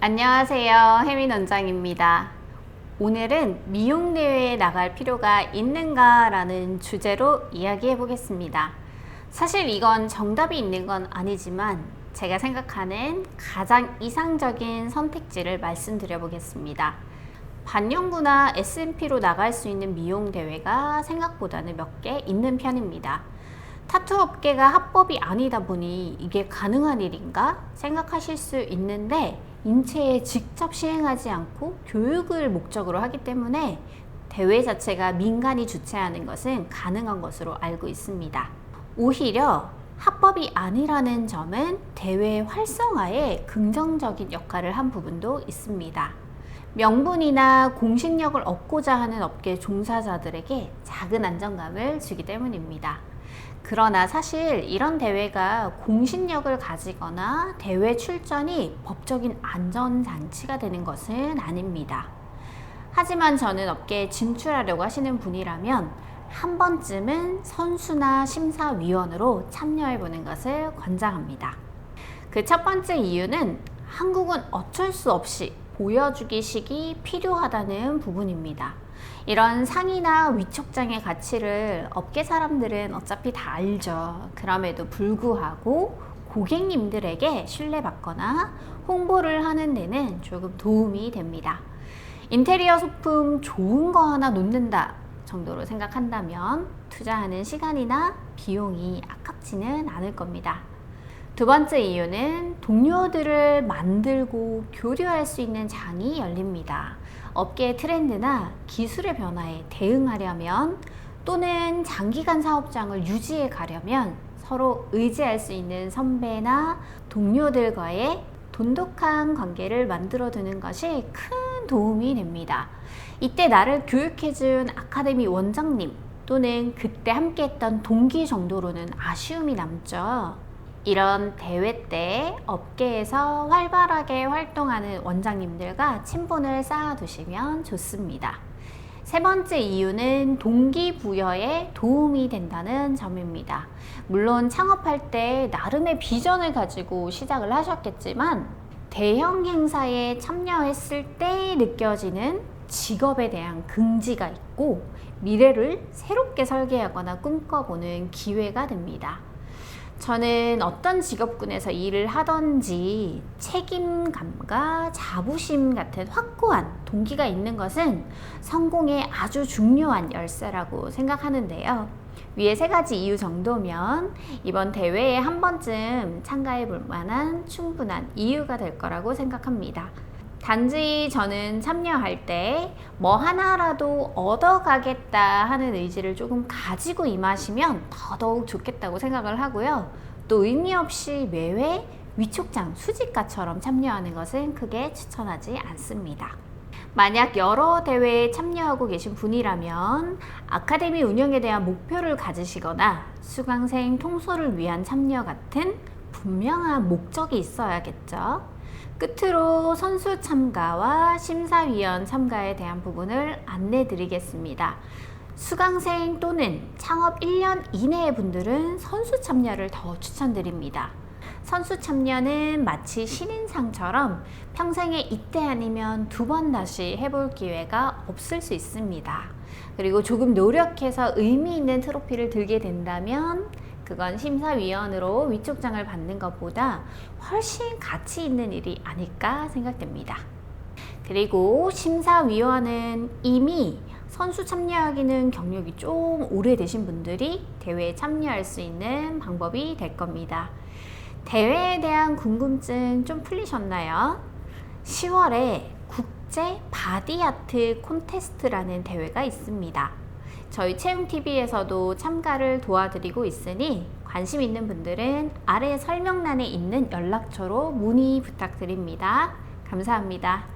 안녕하세요. 혜민 원장입니다. 오늘은 미용 대회에 나갈 필요가 있는가 라는 주제로 이야기해 보겠습니다. 사실 이건 정답이 있는 건 아니지만 제가 생각하는 가장 이상적인 선택지를 말씀드려 보겠습니다. 반영구나 S&P로 나갈 수 있는 미용 대회가 생각보다는 몇 개 있는 편입니다. 타투 업계가 합법이 아니다 보니 이게 가능한 일인가 생각하실 수 있는데, 인체에 직접 시행하지 않고 교육을 목적으로 하기 때문에 대회 자체가 민간이 주최하는 것은 가능한 것으로 알고 있습니다. 오히려 합법이 아니라는 점은 대회 활성화에 긍정적인 역할을 한 부분도 있습니다. 명분이나 공신력을 얻고자 하는 업계 종사자들에게 작은 안정감을 주기 때문입니다. 그러나 사실 이런 대회가 공신력을 가지거나 대회 출전이 법적인 안전장치가 되는 것은 아닙니다. 하지만 저는 업계에 진출하려고 하시는 분이라면 한 번쯤은 선수나 심사위원으로 참여해보는 것을 권장합니다. 그 첫 번째 이유는 한국은 어쩔 수 없이 보여주기식이 필요하다는 부분입니다. 이런 상이나 위촉장의 가치를 업계 사람들은 어차피 다 알죠. 그럼에도 불구하고 고객님들에게 신뢰받거나 홍보를 하는 데는 조금 도움이 됩니다. 인테리어 소품 좋은 거 하나 놓는다 정도로 생각한다면 투자하는 시간이나 비용이 아깝지는 않을 겁니다. 두 번째 이유는 동료들을 만들고 교류할 수 있는 장이 열립니다. 업계의 트렌드나 기술의 변화에 대응하려면 또는 장기간 사업장을 유지해 가려면 서로 의지할 수 있는 선배나 동료들과의 돈독한 관계를 만들어 두는 것이 큰 도움이 됩니다. 이때 나를 교육해준 아카데미 원장님 또는 그때 함께했던 동기 정도로는 아쉬움이 남죠. 이런 대회 때 업계에서 활발하게 활동하는 원장님들과 친분을 쌓아두시면 좋습니다. 세 번째 이유는 동기부여에 도움이 된다는 점입니다. 물론 창업할 때 나름의 비전을 가지고 시작을 하셨겠지만 대형 행사에 참여했을 때 느껴지는 직업에 대한 긍지가 있고 미래를 새롭게 설계하거나 꿈꿔보는 기회가 됩니다. 저는 어떤 직업군에서 일을 하던지 책임감과 자부심 같은 확고한 동기가 있는 것은 성공에 아주 중요한 열쇠라고 생각하는데요. 위에 세 가지 이유 정도면 이번 대회에 한 번쯤 참가해 볼 만한 충분한 이유가 될 거라고 생각합니다. 단지 저는 참여할 때 뭐 하나라도 얻어가겠다 하는 의지를 조금 가지고 임하시면 더더욱 좋겠다고 생각을 하고요. 또 의미 없이 매회 위촉장 수집가처럼 참여하는 것은 크게 추천하지 않습니다. 만약 여러 대회에 참여하고 계신 분이라면 아카데미 운영에 대한 목표를 가지시거나 수강생 통솔을 위한 참여 같은 분명한 목적이 있어야겠죠. 끝으로 선수 참가와 심사위원 참가에 대한 부분을 안내 드리겠습니다. 수강생 또는 창업 1년 이내의 분들은 선수 참여를 더 추천드립니다. 선수 참여는 마치 신인상처럼 평생에 이때 아니면 두 번 다시 해볼 기회가 없을 수 있습니다. 그리고 조금 노력해서 의미 있는 트로피를 들게 된다면 그건 심사위원으로 위촉장을 받는 것보다 훨씬 가치 있는 일이 아닐까 생각됩니다. 그리고 심사위원은 이미 선수 참여하기는 경력이 좀 오래되신 분들이 대회에 참여할 수 있는 방법이 될 겁니다. 대회에 대한 궁금증 좀 풀리셨나요? 10월에 국제 바디아트 콘테스트라는 대회가 있습니다. 저희 채용TV에서도 참가를 도와드리고 있으니 관심 있는 분들은 아래 설명란에 있는 연락처로 문의 부탁드립니다. 감사합니다.